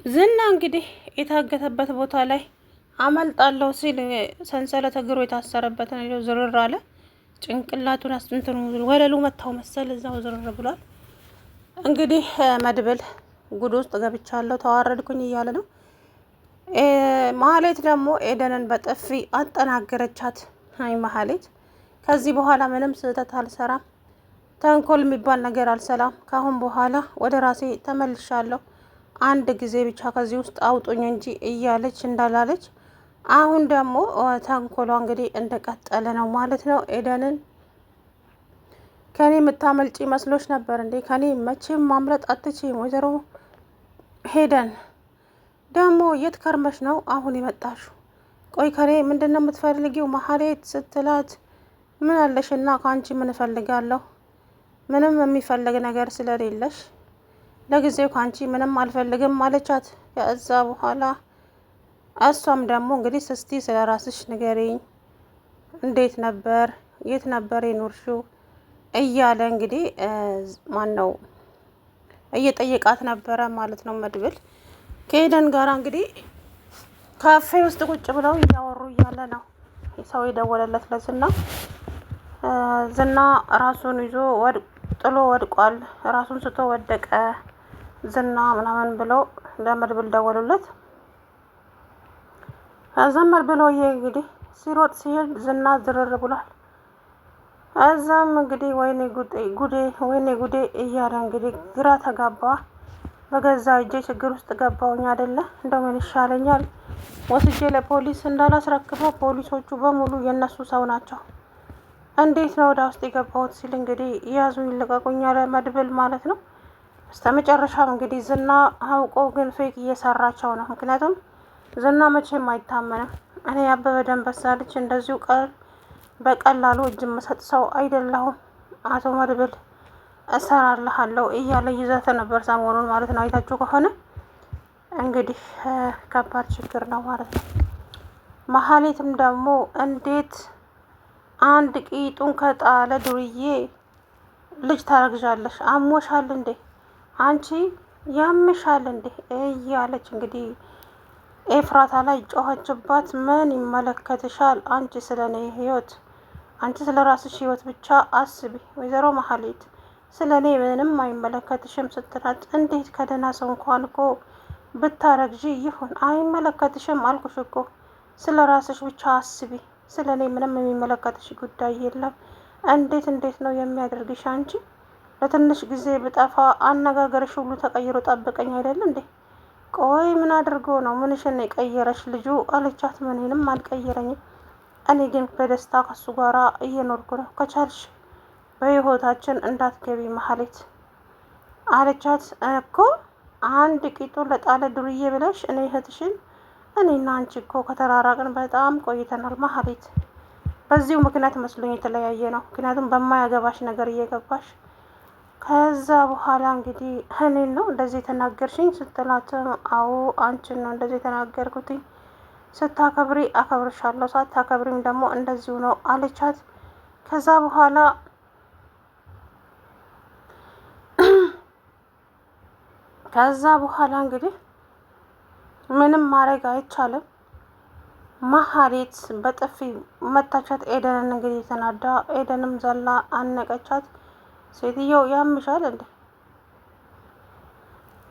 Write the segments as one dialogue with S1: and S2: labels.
S1: ዝና እንግዲህ የታገተበት ቦታ ላይ አመልጣለሁ ሲል ሰንሰለት እግሩ የታሰረበትን ይዞ ዝርር አለ። ጭንቅላቱን አስጥንትኑ ወለሉ መታው መሰል እዛው ዝርር ብሏል። እንግዲህ መድብል ጉድ ውስጥ ገብቻለሁ ተዋረድኩኝ እያለ ነው። ማህሌት ደግሞ ኤደንን በጥፊ አጠናገረቻት። አይ ማህሌት ከዚህ በኋላ ምንም ስህተት አልሰራም፣ ተንኮል የሚባል ነገር አልሰላም። ካሁን በኋላ ወደ ራሴ ተመልሻለሁ፣ አንድ ጊዜ ብቻ ከዚህ ውስጥ አውጡኝ እንጂ እያለች እንዳላለች አሁን ደግሞ ተንኮሏ እንግዲህ እንደቀጠለ ነው ማለት ነው። ኤደንን ከኔ የምታመልጪ መስሎች ነበር እንዴ? ከኔ መቼም ማምለጥ አትችይም ወይዘሮ ሄደን። ደግሞ የት ከርመሽ ነው አሁን የመጣሽው? ቆይ ከኔ ምንድን ነው የምትፈልጊው? ማህሌት ስትላት ምን አለሽና ከአንቺ ምን እፈልጋለሁ? ምንም የሚፈልግ ነገር ስለሌለሽ ለጊዜው ከአንቺ ምንም አልፈልግም አለቻት። ከዛ በኋላ እሷም ደግሞ እንግዲህ እስቲ ስለ ራስሽ ንገሪኝ፣ እንዴት ነበር፣ የት ነበር የኖርሽው እያለ እንግዲህ ማን ነው እየጠየቃት ነበረ ማለት ነው። መድብል ከኤደን ጋር እንግዲህ ካፌ ውስጥ ቁጭ ብለው እያወሩ እያለ ነው ሰው የደወለለት ለዝና። ዝና ራሱን ይዞ ጥሎ ወድቋል፣ ራሱን ስቶ ወደቀ ዝና ምናምን ብለው ለመድብል ደወሉለት። ከዛም መድብል እንግዲህ ሲሮጥ ሲሄድ ዝና ዝርር ብሏል። እዛም እንግዲህ ወይኔ ጉዴ ወይኔ ጉዴ እያለ እንግዲህ ግራ ተጋባ። በገዛ እጄ ችግር ውስጥ ገባውኝ አይደለ? እንደው ምን ይሻለኛል? ወስጄ ለፖሊስ እንዳላስረክበው ፖሊሶቹ በሙሉ የነሱ ሰው ናቸው። እንዴት ነው ወደ ውስጥ የገባሁት ሲል እንግዲህ ያዙ ይልቀቁኝ ያለ መድብል ማለት ነው። በስተመጨረሻም እንግዲህ ዝና አውቆ ግን ፌክ እየሰራቸው ነው። ምክንያቱም ዝና መቼም አይታመንም። እኔ አበበ ደንበሳ ልጅ እንደዚሁ በቀላሉ እጅ የምሰጥ ሰው አይደለሁም፣ አቶ መድብል እሰራልሃለሁ እያለ ይዘተ ነበር ሰሞኑን ማለት ነው። አይታችሁ ከሆነ እንግዲህ ከባድ ችግር ነው ማለት ነው። መሀሌትም ደግሞ እንዴት አንድ ቂጡን ከጣለ ዱርዬ ልጅ ታረግዣለሽ? አሞሻል እንዴ አንቺ ያምሻል እንዴ እያለች እንግዲህ ኤፍራታ ላይ ጮኸችባት። ምን ይመለከትሻል አንቺ ስለኔ ህይወት፣ አንቺ ስለ ራስሽ ህይወት ብቻ አስቢ ወይዘሮ መሀሌት፣ ስለ እኔ ምንም አይመለከትሽም ስትላት፣ እንዴት ከደህና ሰው እንኳን እኮ ብታረግዢ ይሁን አይመለከትሽም አልኩሽ እኮ፣ ስለ ራስሽ ብቻ አስቢ፣ ስለ እኔ ምንም የሚመለከትሽ ጉዳይ የለም። እንዴት ነው የሚያደርግሽ? አንቺ ለትንሽ ጊዜ ብጠፋ አነጋገርሽ ሁሉ ተቀይሮ ጠብቀኝ አይደል እንዴ? ቆይ ምን አድርጎ ነው? ምንሽን የቀየረሽ ልጁ አለቻት። ምንም አልቀየረኝም፣ እኔ ግን በደስታ ከሱ ጋራ እየኖርኩ ነው። ከቻልሽ በህይወታችን እንዳትገቢ መሀሌት አለቻት። እኮ አንድ ቂጡ ለጣለ ዱርዬ ብለሽ እኔ እህትሽን፣ እኔና አንቺ እኮ ከተራራቅን በጣም ቆይተናል መሀሌት። በዚሁ ምክንያት መስሎኝ የተለያየ ነው፣ ምክንያቱም በማያገባሽ ነገር እየገባሽ። ከዛ በኋላ እንግዲህ እኔን ነው እንደዚህ የተናገርሽኝ ስትላት፣ አዎ አንቺን ነው እንደዚህ የተናገርኩትኝ፣ ስታከብሪ አከብርሻለሁ፣ ሳታከብሪም ደግሞ እንደዚሁ ነው አለቻት። ከዛ በኋላ እንግዲህ ምንም ማድረግ አይቻልም። መሀሌት በጥፊ መታቻት ኤደንን። እንግዲህ የተናዳ ኤደንም ዘላ አነቀቻት። ሴትየው ያምሻል እንዴ?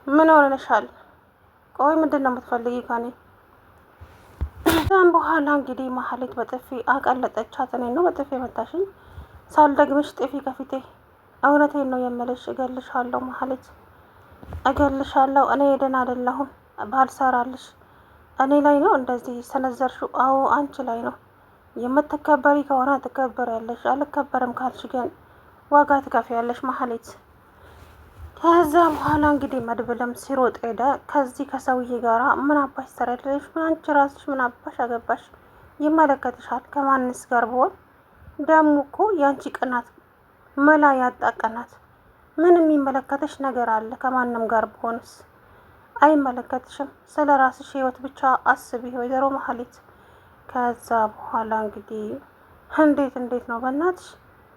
S1: ምን ሆነሻል? ቆይ ምንድን ነው የምትፈልጊ ከኔ? ከዛም በኋላ እንግዲህ መሀሌት በጥፊ አቀለጠቻት። እኔ ነው በጥፊ መታሽኝ? ሳልደግምሽ ጥፊ ከፊቴ። እውነቴን ነው የምልሽ፣ እገልሻለሁ መሀሌት፣ እገልሻለሁ። እኔ ኤደን አይደለሁም ባልሰራልሽ። እኔ ላይ ነው እንደዚህ ሰነዘርሽው? አዎ አንቺ ላይ ነው። የምትከበሪ ከሆነ ትከበሪያለሽ፣ አልከበርም ካልሽ ግን ዋጋ ትከፍያለሽ መሀሌት። ከዛ በኋላ እንግዲህ መድብልም ሲሮጥ ሄደ። ከዚህ ከሰውዬ ጋራ ምን አባሽ ሰራለሽ? አንቺ ራስሽ ምን አባሽ አገባሽ? ይመለከትሻል። ከማንስ ጋር ብሆን ደግሞ እኮ ያንቺ ቅናት መላ ያጣ ቅናት። ምን የሚመለከትሽ ነገር አለ? ከማንም ጋር ብሆንስ? አይመለከትሽም። ስለ ራስሽ ህይወት ብቻ አስቢ ወይዘሮ መሀሌት። ከዛ በኋላ እንግዲህ እንዴት ነው በእናትሽ?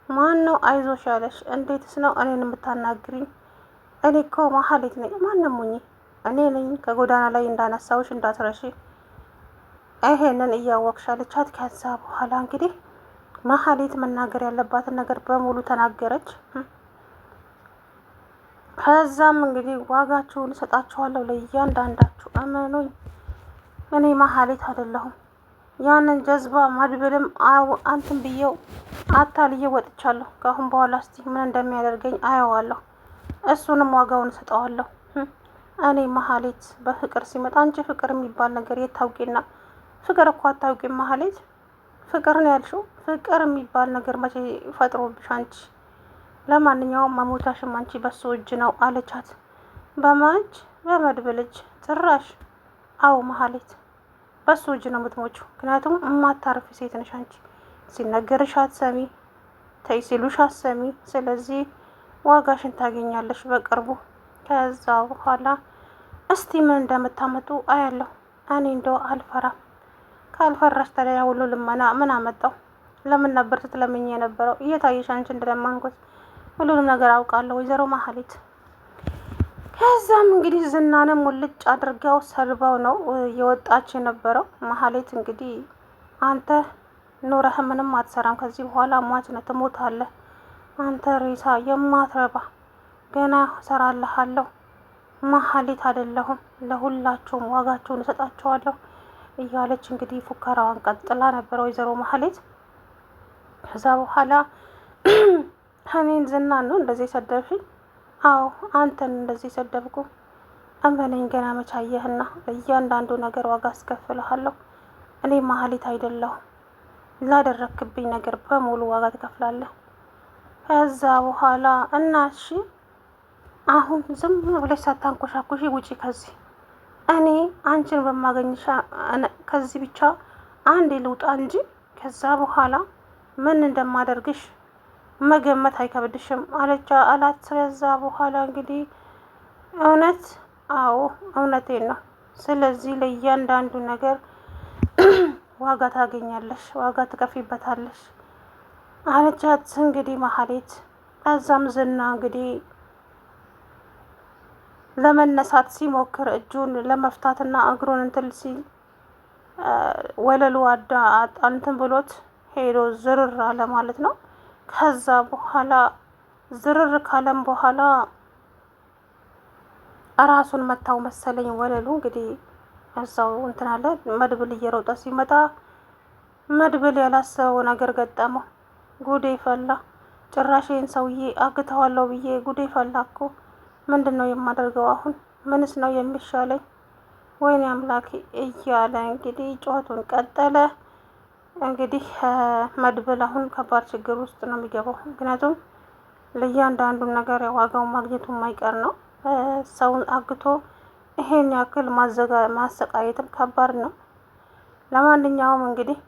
S1: ማን ነው አይዞሽ ያለሽ? እንዴትስ ነው እኔን የምታናግሪኝ? እኔ እኮ መሀሌት ነኝ። ማንም ሁኚ እኔ ነኝ ከጎዳና ላይ እንዳነሳውሽ እንዳትረሺ፣ ይሄንን እያወቅሽ አለቻት። ከዛ በኋላ እንግዲህ መሀሌት መናገር ያለባትን ነገር በሙሉ ተናገረች። ከዛም እንግዲህ ዋጋችሁን እሰጣችኋለሁ ለእያንዳንዳችሁ፣ እመኑኝ እኔ መሀሌት አይደለሁም። ያንን ጀዝባ መድብልም አንትን ብዬው አታልዬ ወጥቻለሁ። ከአሁን በኋላ እስቲ ምን እንደሚያደርገኝ አየዋለሁ። እሱንም ዋጋውን እሰጠዋለሁ። እኔ መሀሌት በፍቅር ሲመጣ አንቺ ፍቅር የሚባል ነገር የት ታውቂና? ፍቅር እኮ አታውቂም መሀሌት። ፍቅር ነው ያልሽው? ፍቅር የሚባል ነገር መቼ ፈጥሮብሽ አንቺ? ለማንኛውም መሞቻሽም አንቺ በሱ እጅ ነው አለቻት። በማንች በመድብል እጅ ጭራሽ? አዎ መሀሌት በሱ እጅ ነው የምትሞችው። ምክንያቱም የማታርፊ ሴት ነሽ አንቺ። ሲነገርሽ አትሰሚ፣ ተይ ሲሉሽ አትሰሚ። ስለዚህ ዋጋሽን ታገኛለሽ በቅርቡ። ከዛ በኋላ እስቲ ምን እንደምታመጡ አያለሁ። እኔ እንደው አልፈራም። ካልፈራሽ ታዲያ ሁሉ ልመና ምን አመጣው? ለምን ነበር ስትለምኝ የነበረው? እየታየሽ አንቺ እንደለመንኩት ሁሉንም ነገር አውቃለሁ ወይዘሮ መሀሌት። ከዛም እንግዲህ ዝናንም ሙልጭ አድርገው ሰድባው ነው የወጣች የነበረው። መሀሌት እንግዲህ አንተ ኑረህ ምንም አትሰራም፣ ከዚህ በኋላ ሟች ነህ፣ ትሞታለህ፣ አንተ ሬሳ የማትረባ ገና እሰራልሃለሁ፣ መሀሌት አይደለሁም፣ ለሁላችሁም ዋጋችሁን እሰጣችኋለሁ እያለች እንግዲህ ፉከራዋን ቀጥላ ነበር ወይዘሮ መሀሌት። ከዛ በኋላ እኔን ዝናን ነው እንደዚህ ሰደብሽኝ? አዎ አንተን እንደዚህ ሰደብኩ። እመነኝ ገና መቻየህና ለእያንዳንዱ ነገር ዋጋ አስከፍልሃለሁ። እኔ መሀሌት አይደለሁም። ላደረክብኝ ነገር በሙሉ ዋጋ ትከፍላለህ። ከዛ በኋላ እና እሺ አሁን ዝም ብለሽ ሳታንኮሻኮሺ ውጪ ከዚህ። እኔ አንቺን በማገኝሻ ከዚህ ብቻ አንዴ ልውጣ እንጂ ከዛ በኋላ ምን እንደማደርግሽ መገመት አይከብድሽም አላት። ከዛ በኋላ እንግዲህ እውነት? አዎ እውነቴን ነው። ስለዚህ ለእያንዳንዱ ነገር ዋጋ ታገኛለሽ፣ ዋጋ ትከፊበታለሽ አለቻት እንግዲህ መሀሌት። ከዛም ዝና እንግዲህ ለመነሳት ሲሞክር እጁን ለመፍታትና እግሩን እንትን ሲል ወለሉ እንትን ብሎት ሄዶ ዝርር አለ ማለት ነው። ከዛ በኋላ ዝርር ካለም በኋላ ራሱን መታው መሰለኝ ወለሉ። እንግዲህ እዛው እንትን አለ። መድብል እየሮጠ ሲመጣ መድብል ያላሰበው ነገር ገጠመው። ጉዴ ፈላ። ጭራሽን ሰውዬ አግተዋለሁ ብዬ ጉዴ ፈላ እኮ። ምንድን ነው የማደርገው አሁን? ምንስ ነው የሚሻለኝ? ወይኔ አምላኬ እያለ እንግዲህ ጩኸቱን ቀጠለ። እንግዲህ መድብል አሁን ከባድ ችግር ውስጥ ነው የሚገባው። ምክንያቱም ለእያንዳንዱ ነገር ዋጋውን ማግኘቱ የማይቀር ነው። ሰውን አግቶ ይሄን ያክል ማሰቃየትም ከባድ ነው። ለማንኛውም እንግዲህ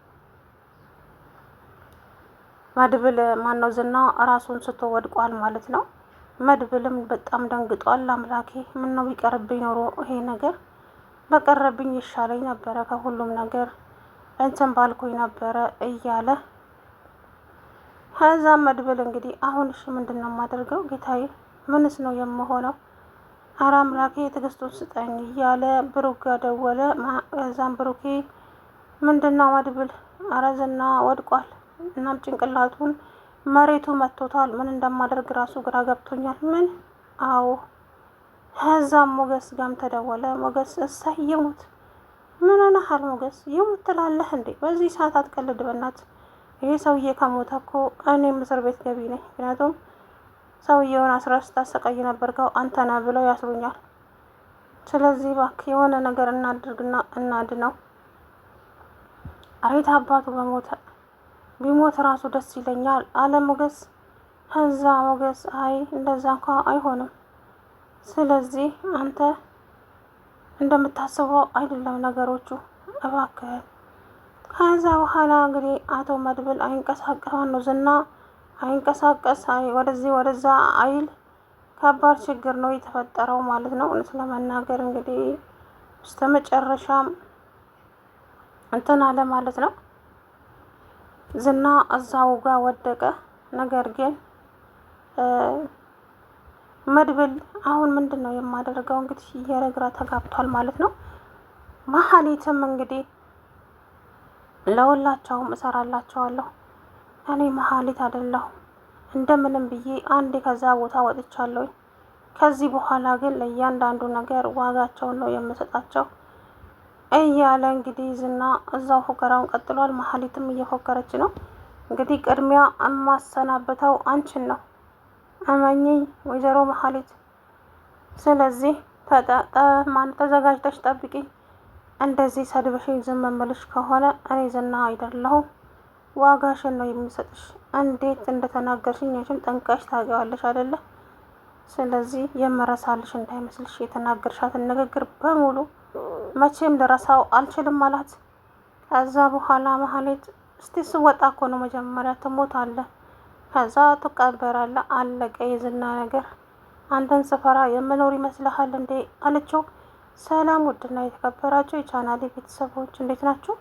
S1: መድብል ማነው ዝና ራሱን ስቶ ወድቋል ማለት ነው። መድብልም በጣም ደንግጧል። አምላኬ ምን ነው ቢቀርብኝ ኖሮ ይሄ ነገር በቀረብኝ ይሻለኝ ነበረ፣ ከሁሉም ነገር እንትን ባልኩኝ ነበረ እያለ ከዛም መድብል እንግዲህ አሁን እሺ ምንድን ነው የማደርገው ጌታዬ? ምንስ ነው የምሆነው? ኧረ አምላኬ ትዕግስቱን ስጠኝ እያለ ብሩክ ጋር ደወለ። ከዛም ብሩኬ ምንድን ነው መድብል? ኧረ ዝና ወድቋል፣ እናም ጭንቅላቱን መሬቱ መቶታል። ምን እንደማደርግ ራሱ ግራ ገብቶኛል። ምን? አዎ። ከዛም ሞገስ ጋም ተደወለ። ሞገስ እሰይ ይሙት። ምን ሆነሃል ሞገስ? ይሙት ትላለህ እንዴ? በዚህ ሰዓት አትቀልድ በእናት። ይሄ ሰውዬ ከሞተ እኮ እኔም እስር ቤት ገቢ ነኝ። ምክንያቱም ሰውዬውን አስረህ ስታሰቃይ ነበርከው አንተ ነህ ብለው ያስሩኛል። ስለዚህ እባክህ የሆነ ነገር እናድርግና እናድነው። አቤት አባቱ በሞተ ቢሞት ራሱ ደስ ይለኛል አለ ሞገስ። ከዛ ሞገስ አይ እንደዛ እንኳ አይሆንም፣ ስለዚህ አንተ እንደምታስበው አይደለም ነገሮቹ እባክህን። ከዛ በኋላ እንግዲህ አቶ መድብል አይንቀሳቀስ ነው ዝና አይንቀሳቀስ ወደዚህ ወደዛ አይል። ከባድ ችግር ነው የተፈጠረው ማለት ነው። እውነት ለመናገር እንግዲህ በስተመጨረሻም እንትን አለ ማለት ነው። ዝና እዛው ጋር ወደቀ። ነገር ግን መድብል አሁን ምንድን ነው የማደርገው? እንግዲህ እየረግራ ተጋብቷል ማለት ነው። መሀሌትም እንግዲህ ለሁላቸውም እሰራላቸዋለሁ። እኔ መሀሌት አይደለሁ እንደምንም ብዬ አንዴ ከዛ ቦታ ወጥቻለሁ። ከዚህ በኋላ ግን ለእያንዳንዱ ነገር ዋጋቸውን ነው የምሰጣቸው እያለ እንግዲህ ዝና እዛው ፉከራውን ቀጥሏል። መሀሌትም እየፎከረች ነው። እንግዲህ ቅድሚያ የማሰናበተው አንቺን ነው እመኚኝ ወይዘሮ መሀሌት። ስለዚህ ተዘጋጅተሽ ጠብቂኝ። እንደዚህ ሰድበሽኝ ዝም እምልሽ ከሆነ እኔ ዝና አይደለሁም ዋጋሽን ነው የምሰጥሽ። እንዴት እንደተናገርሽኝ አንቺም ጠንቀሽ ታውቂዋለሽ አይደለ? ስለዚህ የምረሳልሽ እንዳይመስልሽ የተናገርሻትን ንግግር በሙሉ መቼም ልረሳው አልችልም አላት። ከዛ በኋላ መሀሌት እስቲ ስወጣ እኮ ነው መጀመሪያ ትሞታለህ፣ ከዛ ትቀበራለህ፣ አለቀ የዝና ነገር። አንተን ስፈራ የምኖር ይመስልሃል እንዴ አለችው። ሰላም ውድና የተከበራችሁ የቻናሌ ቤተሰቦች እንዴት ናችሁ?